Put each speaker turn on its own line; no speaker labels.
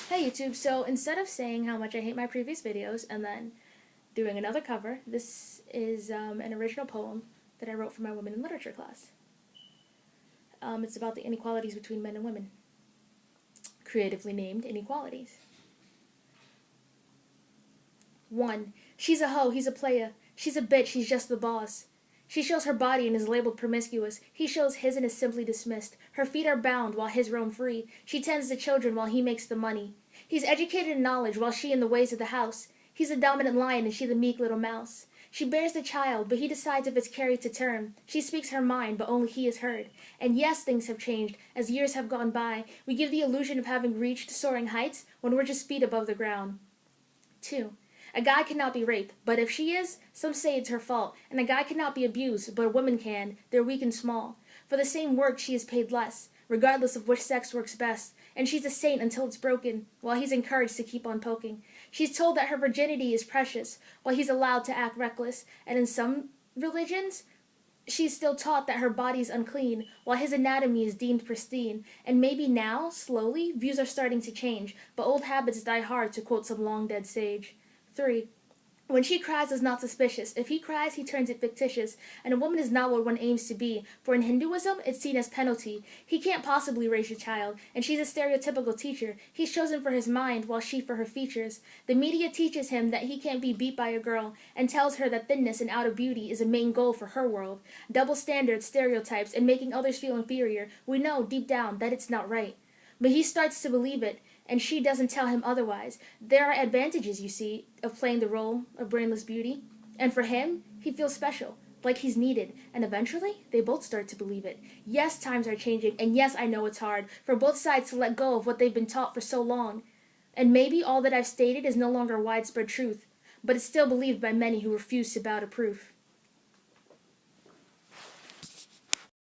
Hey YouTube, so instead of saying how much I hate my previous videos and then doing another cover, this is an original poem that I wrote for my women in literature class. It's about the inequalities between men and women, creatively named Inequalities. 1. She's a hoe, he's a playa. She's a bitch, he's just the boss. She shows her body and is labeled promiscuous. He shows his and is simply dismissed. Her feet are bound while his roam free. She tends the children while he makes the money. He's educated in knowledge while she in the ways of the house. He's the dominant lion and she the meek little mouse. She bears the child, but he decides if it's carried to term. She speaks her mind, but only he is heard. And yes, things have changed. As years have gone by, we give the illusion of having reached soaring heights when we're just feet above the ground. 2. A guy cannot be raped, but if she is, some say it's her fault. And a guy cannot be abused, but a woman can. They're weak and small. For the same work, she is paid less, regardless of which sex works best. And she's a saint until it's broken, while he's encouraged to keep on poking. She's told that her virginity is precious, while he's allowed to act reckless. And in some religions, she's still taught that her body's unclean, while his anatomy is deemed pristine. And maybe now, slowly, views are starting to change, but old habits die hard, to quote some long-dead sage. 3. When she cries is not suspicious. If he cries, he turns it fictitious. And a woman is not what one aims to be, for in Hinduism, it's seen as penalty. He can't possibly raise a child, and she's a stereotypical teacher. He's chosen for his mind, while she for her features. The media teaches him that he can't be beat by a girl, and tells her that thinness and out of beauty is a main goal for her world. Double standards, stereotypes, and making others feel inferior. We know, deep down, that it's not right. But he starts to believe it, and she doesn't tell him otherwise. There are advantages, you see, of playing the role of brainless beauty. And for him, he feels special, like he's needed. And eventually, they both start to believe it. Yes, times are changing, and yes, I know it's hard for both sides to let go of what they've been taught for so long. And maybe all that I've stated is no longer widespread truth, but it's still believed by many who refuse to bow to proof.